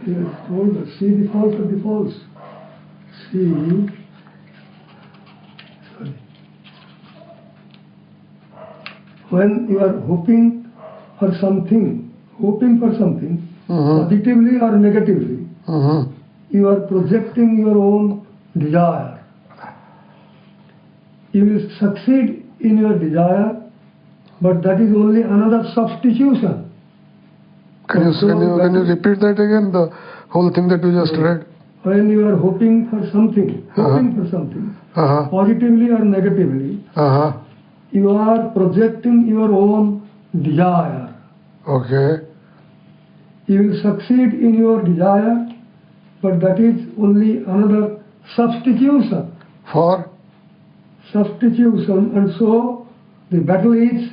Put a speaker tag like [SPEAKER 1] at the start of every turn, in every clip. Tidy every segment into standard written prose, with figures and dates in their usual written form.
[SPEAKER 1] He has told us, see the false of the false. See, sorry. When you are hoping for something, positively or negatively, you are projecting your own desire. You will succeed in your desire, but that is only another substitution.
[SPEAKER 2] Can you repeat that again, the whole thing that you just read?
[SPEAKER 1] When you are hoping for something, positively or negatively, you are projecting your own desire.
[SPEAKER 2] Okay.
[SPEAKER 1] You will succeed in your desire, but that is only another substitution.
[SPEAKER 2] For?
[SPEAKER 1] Substitution, and so the battle is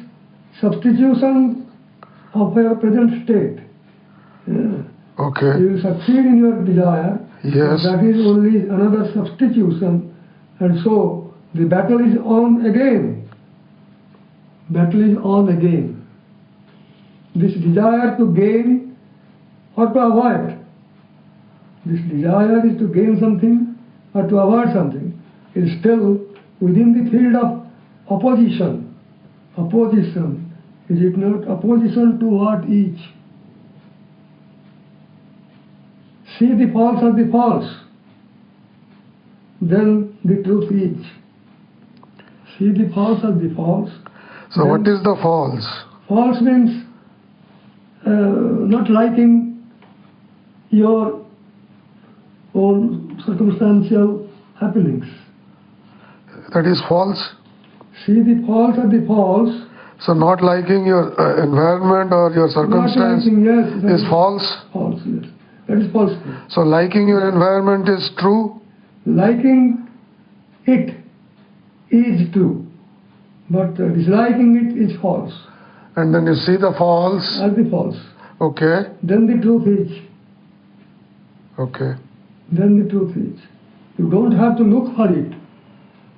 [SPEAKER 1] substitution of your present state.
[SPEAKER 2] Okay.
[SPEAKER 1] You will succeed in your desire.
[SPEAKER 2] Yes.
[SPEAKER 1] That is only another substitution, and so the battle is on again. Battle is on again. This desire to gain or to avoid. This desire is to gain something or to avoid something. Is still within the field of opposition. Opposition. Is it not opposition to what each? See the false of the false, then the truth is. See the false of the false.
[SPEAKER 2] So what is the false?
[SPEAKER 1] False means not liking your own circumstantial happenings.
[SPEAKER 2] That is false?
[SPEAKER 1] See the false of the false.
[SPEAKER 2] So not liking your environment or your circumstance is false?
[SPEAKER 1] False, yes. That is false.
[SPEAKER 2] So liking your environment is true?
[SPEAKER 1] Liking it is true, but disliking it is false.
[SPEAKER 2] And then you see the false?
[SPEAKER 1] As the false.
[SPEAKER 2] Okay.
[SPEAKER 1] Then the truth is.
[SPEAKER 2] Okay.
[SPEAKER 1] Then the truth is. You don't have to look for it.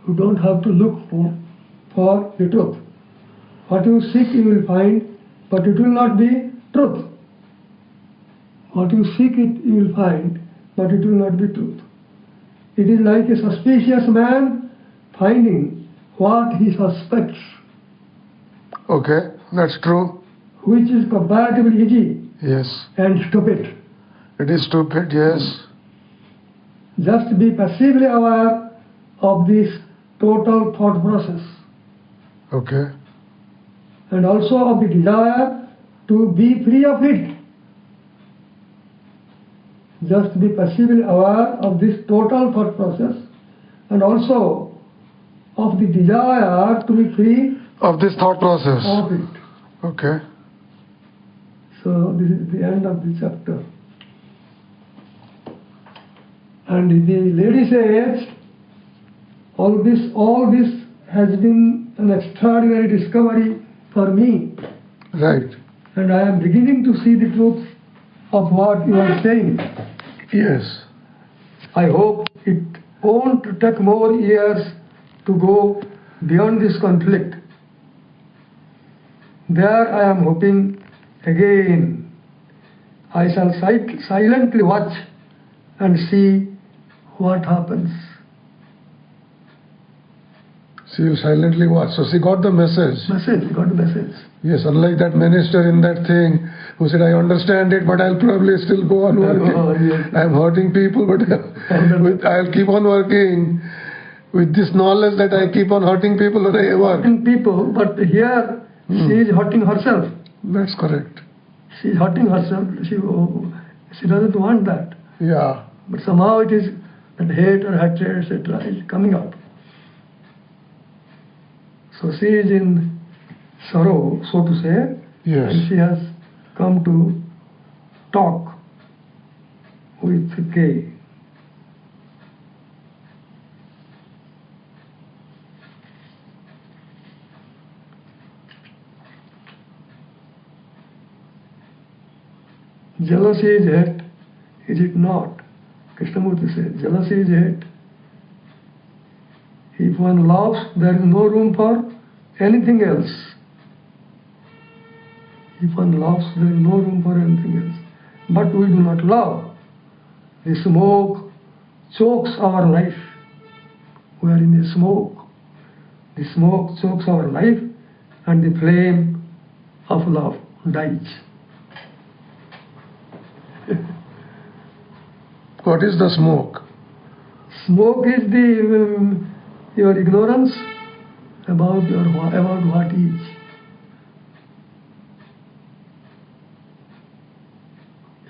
[SPEAKER 1] You don't have to look for the truth. What you seek you will find, but it will not be truth. What you seek it you will find, but it will not be truth. It is like a suspicious man finding what he suspects.
[SPEAKER 2] Okay, that's true.
[SPEAKER 1] Which is comparatively easy.
[SPEAKER 2] Yes.
[SPEAKER 1] And stupid.
[SPEAKER 2] It is stupid, yes.
[SPEAKER 1] Just be passively aware of this total thought process.
[SPEAKER 2] Okay.
[SPEAKER 1] And also of the desire to be free of it. Just be passively aware of this total thought process and also of the desire to be free
[SPEAKER 2] of this thought process.
[SPEAKER 1] Of it.
[SPEAKER 2] Okay.
[SPEAKER 1] So this is the end of the chapter. And the lady says, all this has been an extraordinary discovery for me.
[SPEAKER 2] Right.
[SPEAKER 1] And I am beginning to see the truth of what you are saying.
[SPEAKER 2] Yes.
[SPEAKER 1] I hope it won't take more years to go beyond this conflict. There I am hoping again. I shall silently watch and see what happens.
[SPEAKER 2] So you silently watch. So she got the message.
[SPEAKER 1] Got the message.
[SPEAKER 2] Yes, unlike that minister in that thing who said, I understand it, but I'll probably still go on working.
[SPEAKER 1] Yes.
[SPEAKER 2] I'm hurting people, but I'll keep on working with this knowledge that I keep on hurting people when I work.
[SPEAKER 1] Hurting people, but here she is hurting herself.
[SPEAKER 2] That's correct.
[SPEAKER 1] She is hurting herself. She doesn't want that.
[SPEAKER 2] Yeah.
[SPEAKER 1] But somehow it is that hate or hatred, etc., is coming up. So she is in sorrow, so to say,
[SPEAKER 2] yes.
[SPEAKER 1] And she has come to talk with K. Jealousy is hate, is it not? Krishnamurti says, jealousy is hate. If one loves, there is no room for anything else. If one loves, there is no room for anything else. But we do not love. The smoke chokes our life. We are in a smoke. The smoke chokes our life, and the flame of love dies.
[SPEAKER 2] What is the smoke?
[SPEAKER 1] Smoke is the your ignorance about what is.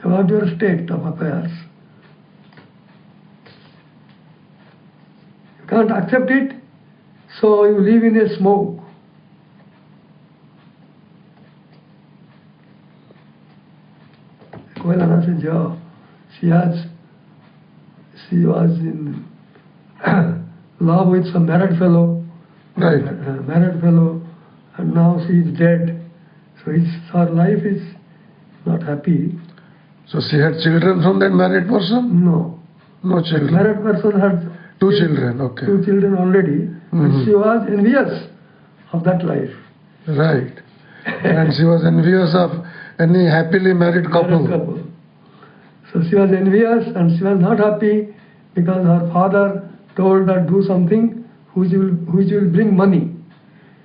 [SPEAKER 1] About your state of affairs. You can't accept it, so you live in a smoke. Koilana said, yeah, she was in love with some married fellow,
[SPEAKER 2] Right.
[SPEAKER 1] And now she is dead. So her life is not happy.
[SPEAKER 2] So she had children from that married person?
[SPEAKER 1] No.
[SPEAKER 2] No children.
[SPEAKER 1] Married person had
[SPEAKER 2] Two children, okay.
[SPEAKER 1] 2 children already, and she was envious of that life.
[SPEAKER 2] Right. And she was envious of any happily married couple.
[SPEAKER 1] So she was envious and she was not happy because her father told her do something which will bring money.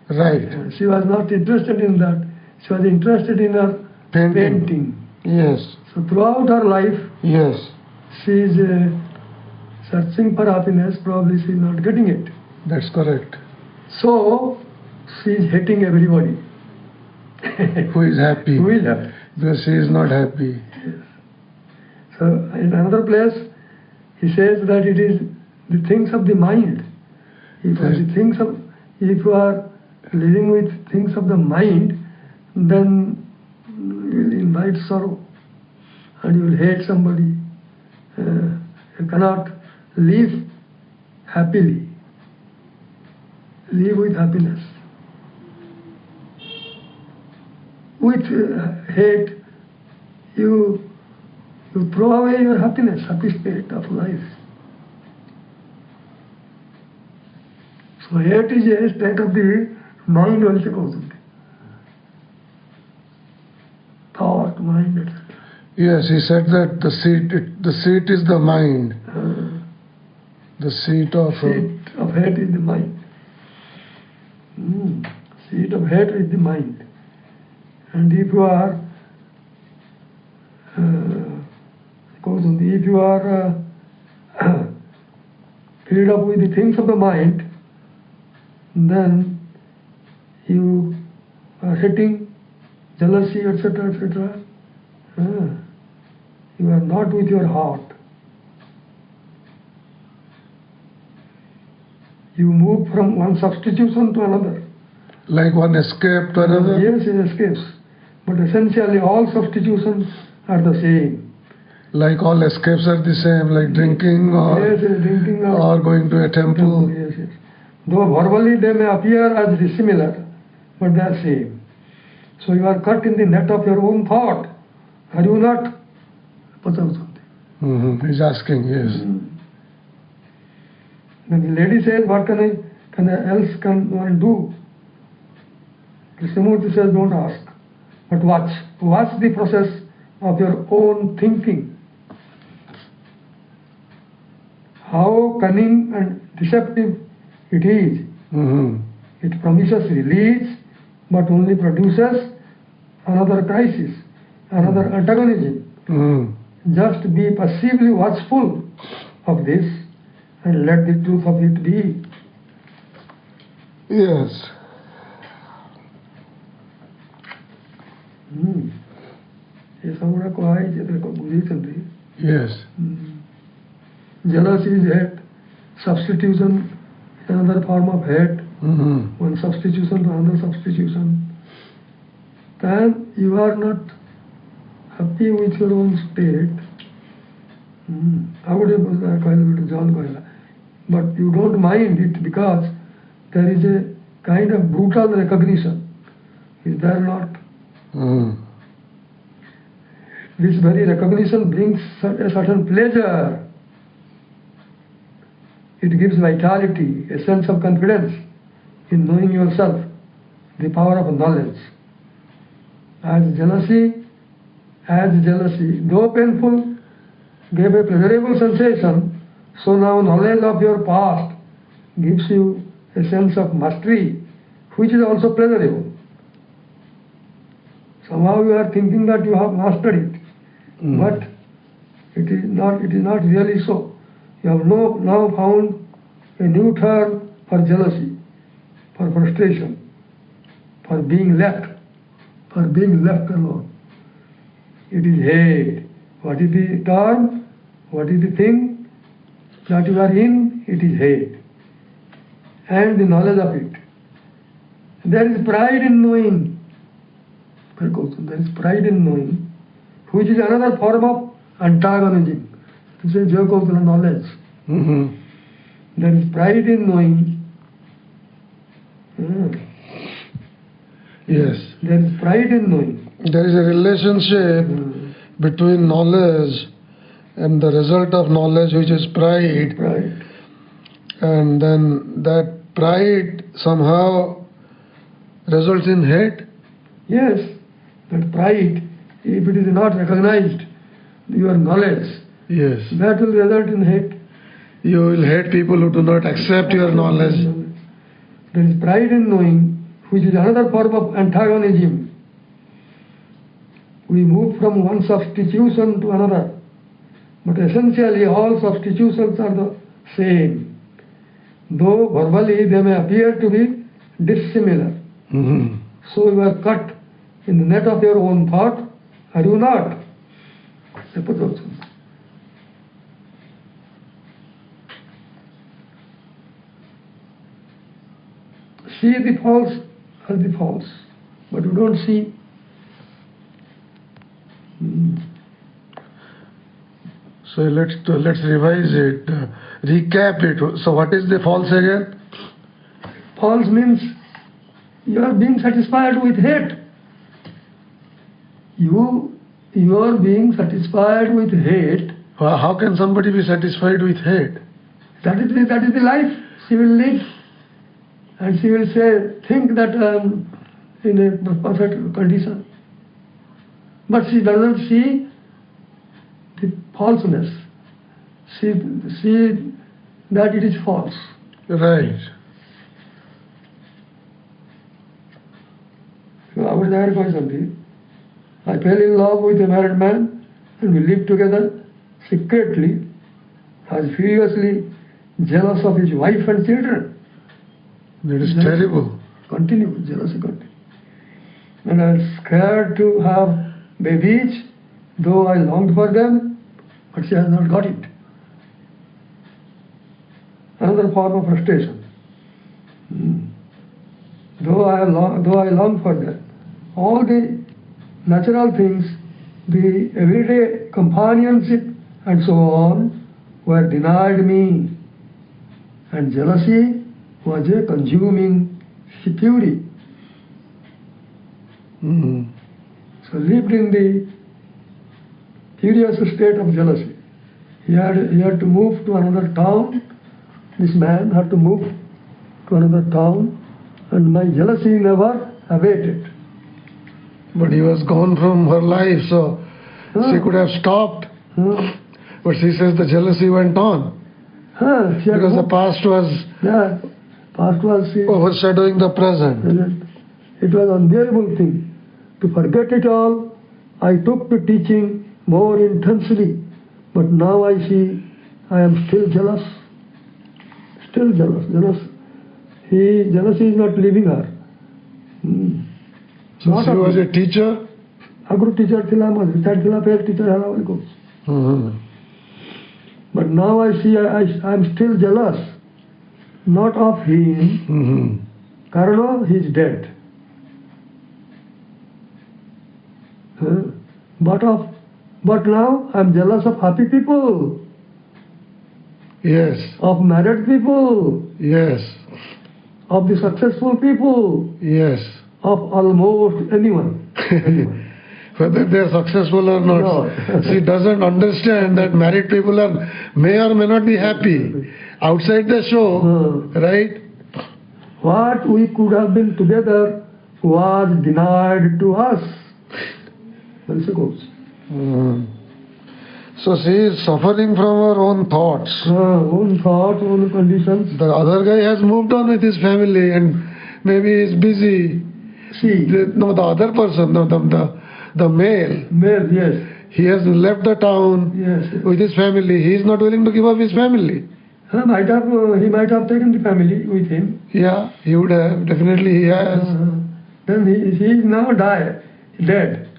[SPEAKER 2] Right.
[SPEAKER 1] She was not interested in that. She was interested in her painting.
[SPEAKER 2] Yes.
[SPEAKER 1] So throughout her life,
[SPEAKER 2] Yes.
[SPEAKER 1] she is searching for happiness. Probably she is not getting it.
[SPEAKER 2] That's correct.
[SPEAKER 1] So she is hating everybody.
[SPEAKER 2] Who is happy?
[SPEAKER 1] Who is happy?
[SPEAKER 2] Because she is not happy.
[SPEAKER 1] Yes. So in another place, he says that it is the things of the mind. If you are living with things of the mind, then you will invite sorrow and you will hate somebody. You cannot live happily. Live with happiness. With hate, you throw away your happiness, happy state of life. So hate is a state of the mind also. Thought, mind, etc.
[SPEAKER 2] Yes, he said that the seat is the mind. The seat of
[SPEAKER 1] hate is the mind. Seat of hate is the mind. And if you are filled up with the things of the mind, then you are hating, jealousy, etc., etc. You are not with your heart. You move from one substitution to another.
[SPEAKER 2] Like one escape to another?
[SPEAKER 1] Yes, it escapes. But essentially all substitutions are the same.
[SPEAKER 2] Like all escapes are the same, like drinking or,
[SPEAKER 1] drinking
[SPEAKER 2] or going to a temple.
[SPEAKER 1] Yes. Though verbally they may appear as dissimilar, but they are same. So you are caught in the net of your own thought. Are you not?
[SPEAKER 2] He's asking, yes.
[SPEAKER 1] Then the lady says, what can one do? Krishnamurti says, don't ask, but watch. Watch the process of your own thinking. How cunning and deceptive it is. It promises release, but only produces another crisis, another antagonism. Just be passively watchful of this and let the truth of it be.
[SPEAKER 2] Yes. Yes.
[SPEAKER 1] Jealousy is hate. Substitution is another form of hate. One substitution to another substitution. Then you are not happy with your own state. But you don't mind it because there is a kind of brutal recognition. Is there not? This very recognition brings a certain pleasure. It gives vitality, a sense of confidence in knowing yourself, the power of knowledge. As jealousy, though painful, gave a pleasurable sensation, so now knowledge of your past gives you a sense of mastery, which is also pleasurable. Somehow you are thinking that you have mastered it, but it is not really so. You have now found a new term for jealousy, for frustration, for being left alone. It is hate. What is the term? What is the thing that you are in? It is hate. And the knowledge of it. There is pride in knowing. There is pride in knowing, which is another form of antagonism. This is knowledge. There is pride in knowing.
[SPEAKER 2] Yes.
[SPEAKER 1] There is pride in knowing.
[SPEAKER 2] There is a relationship between knowledge and the result of knowledge, which is pride.
[SPEAKER 1] Pride.
[SPEAKER 2] And then that pride somehow results in hate.
[SPEAKER 1] Yes, that pride, if it is not recognized, your knowledge,
[SPEAKER 2] Yes.
[SPEAKER 1] that will result in hate.
[SPEAKER 2] You will hate people who do not accept your knowledge.
[SPEAKER 1] There is pride in knowing, which is another form of antagonism. We move from one substitution to another, but essentially all substitutions are the same, though verbally they may appear to be dissimilar. So you are cut in the net of your own thought, are you not? See the false as the false, but you don't see.
[SPEAKER 2] So let's revise it, recap it. So what is the false again?
[SPEAKER 1] False means you are being satisfied with hate. You are being satisfied with hate.
[SPEAKER 2] How can somebody be satisfied with hate?
[SPEAKER 1] That is the life she will live. And she will think that I am in a perfect condition. But she doesn't see the falseness. See that it is false.
[SPEAKER 2] Right.
[SPEAKER 1] I fell in love with a married man and we lived together secretly. I was furiously jealous of his wife and children.
[SPEAKER 2] That is terrible.
[SPEAKER 1] Jealousy continued. And I was scared to have babies, though I longed for them, but she has not got it. Another form of frustration. Though I long for them. All the natural things, the everyday companionship and so on, were denied me. And jealousy was a consuming fury. So lived in the furious state of jealousy. He had to move to another town. This man had to move to another town, and my jealousy never abated.
[SPEAKER 2] But he was gone from her life, so she could have stopped. But she says the jealousy went on. Because the past was overshadowing the present.
[SPEAKER 1] It was an unbearable thing. To forget it all, I took to teaching more intensely. But now I see I am still jealous. Still jealous. Jealousy is not leaving her.
[SPEAKER 2] So she was a teacher?
[SPEAKER 1] Agro teacher thila, retired thila, fair teacher all goes. But now I see I am still jealous. Not of him. Karana, he is dead. But now I am jealous of happy people.
[SPEAKER 2] Yes.
[SPEAKER 1] Of married people.
[SPEAKER 2] Yes.
[SPEAKER 1] Of the successful people.
[SPEAKER 2] Yes.
[SPEAKER 1] Of almost anyone.
[SPEAKER 2] Whether they are successful or not. No. She doesn't understand that married people may or may not be happy. Outside the show, right?
[SPEAKER 1] What we could have been together was denied to us.
[SPEAKER 2] So she is suffering from her own thoughts.
[SPEAKER 1] Own thoughts, own conditions.
[SPEAKER 2] The other guy has moved on with his family and maybe is busy. The other person, the male.
[SPEAKER 1] Male, yes.
[SPEAKER 2] He has left the town with his family. He is not willing to give up his family.
[SPEAKER 1] He might have taken the family with him.
[SPEAKER 2] Yeah, he would have. Definitely he has.
[SPEAKER 1] Then he is now dead,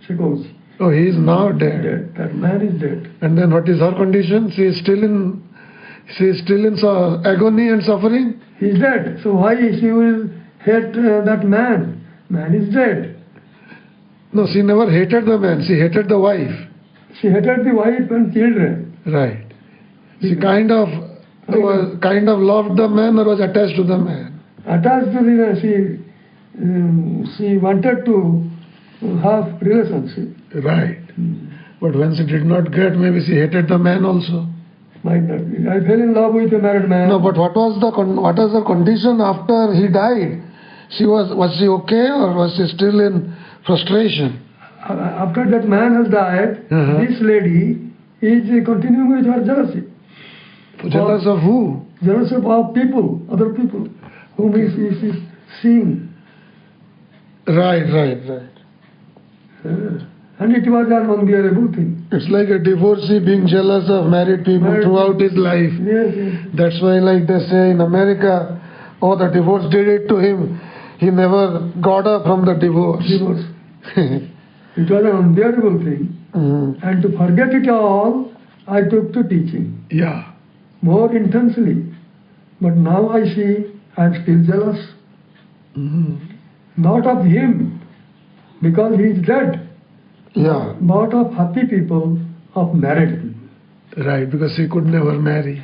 [SPEAKER 1] suppose.
[SPEAKER 2] Oh, he is now dead.
[SPEAKER 1] That man is dead.
[SPEAKER 2] And then what is her condition? She is still in agony and suffering.
[SPEAKER 1] He is dead. So why she will hate that man? Man is dead.
[SPEAKER 2] No, she never hated the man. She hated the wife.
[SPEAKER 1] She hated the wife and children.
[SPEAKER 2] Right. She kind of loved the man or was attached to the man.
[SPEAKER 1] Attached to the man. She wanted to have relationship.
[SPEAKER 2] Right. But when she did not get, maybe she hated the man also.
[SPEAKER 1] Might not be. I fell in love with a married man.
[SPEAKER 2] No, but what was the condition after he died? Was she okay or was she still in frustration?
[SPEAKER 1] After that man has died, this lady is continuing with her jealousy.
[SPEAKER 2] Jealous of who?
[SPEAKER 1] Jealous of people, other people, whom he is seeing.
[SPEAKER 2] Right.
[SPEAKER 1] And it was an unbearable thing.
[SPEAKER 2] It's like a divorcee being jealous of married people throughout his life.
[SPEAKER 1] Yes.
[SPEAKER 2] That's why, like they say in America, the divorce did it to him. He never got up from the divorce. It
[SPEAKER 1] was an unbearable thing. And to forget it all, I took to teaching.
[SPEAKER 2] Yeah.
[SPEAKER 1] More intensely. But now I see I am still jealous. Not of him, because he is dead.
[SPEAKER 2] Yeah.
[SPEAKER 1] But of happy people, of married people.
[SPEAKER 2] Right, because he could never marry.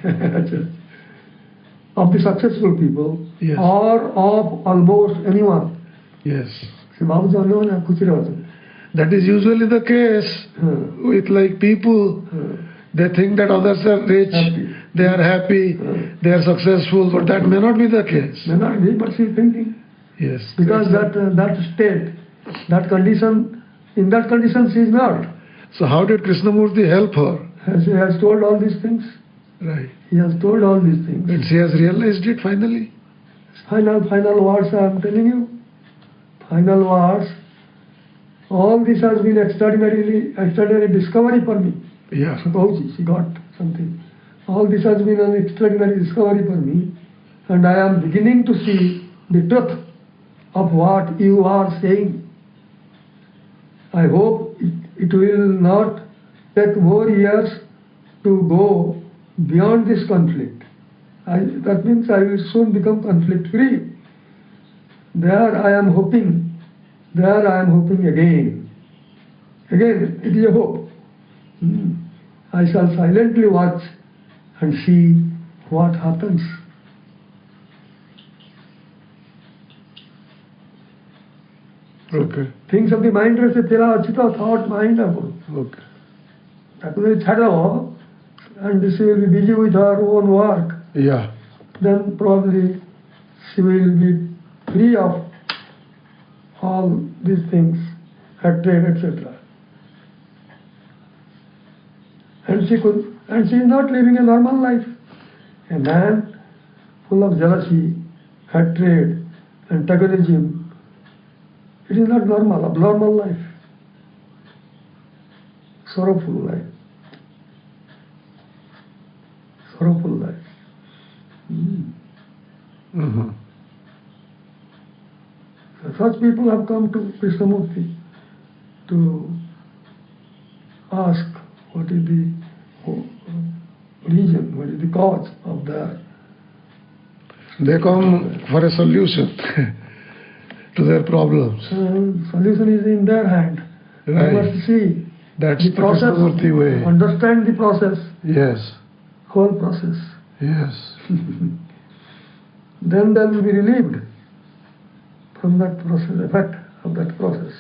[SPEAKER 1] Of the successful people,
[SPEAKER 2] yes.
[SPEAKER 1] Or of almost anyone.
[SPEAKER 2] Yes.
[SPEAKER 1] That
[SPEAKER 2] is usually the case with like people. They think that others are rich, they are happy, they are successful, but that may not be the case.
[SPEAKER 1] May not be, but she is thinking.
[SPEAKER 2] Yes.
[SPEAKER 1] Because that state, that condition, in that condition she is not.
[SPEAKER 2] So how did Krishnamurti help her?
[SPEAKER 1] He has told all these things.
[SPEAKER 2] Right.
[SPEAKER 1] He has told all these things.
[SPEAKER 2] And she has realized it finally?
[SPEAKER 1] Final words I am telling you. Final words. All this has been extraordinary discovery for me.
[SPEAKER 2] Yeah.
[SPEAKER 1] Suppose she got something. All this has been an extraordinary discovery for me. And I am beginning to see the truth of what you are saying. I hope it will not take more years to go beyond this conflict. That means I will soon become conflict free. There I am hoping again. Again, it is a hope. I shall silently watch and see what happens.
[SPEAKER 2] Okay.
[SPEAKER 1] Things of the mind are thought mind.
[SPEAKER 2] Okay.
[SPEAKER 1] That will shadow, and she will be busy with her own work.
[SPEAKER 2] Yeah.
[SPEAKER 1] Then probably she will be free of all these things, hatred, etc. And she is not living a normal life. A man full of jealousy, hatred, antagonism, it is not normal, abnormal life. Sorrowful life. Sorrowful life. Such people have come to Krishnamurti to ask what is the reason, what is the cause of that.
[SPEAKER 2] They come for a solution to their problems.
[SPEAKER 1] Solution is in their hand.
[SPEAKER 2] Right.
[SPEAKER 1] They must see
[SPEAKER 2] that's
[SPEAKER 1] the process,
[SPEAKER 2] Krishnamurti way.
[SPEAKER 1] Understand the process.
[SPEAKER 2] Yes.
[SPEAKER 1] Whole process.
[SPEAKER 2] Yes.
[SPEAKER 1] Then they will be relieved from that process, effect of that process.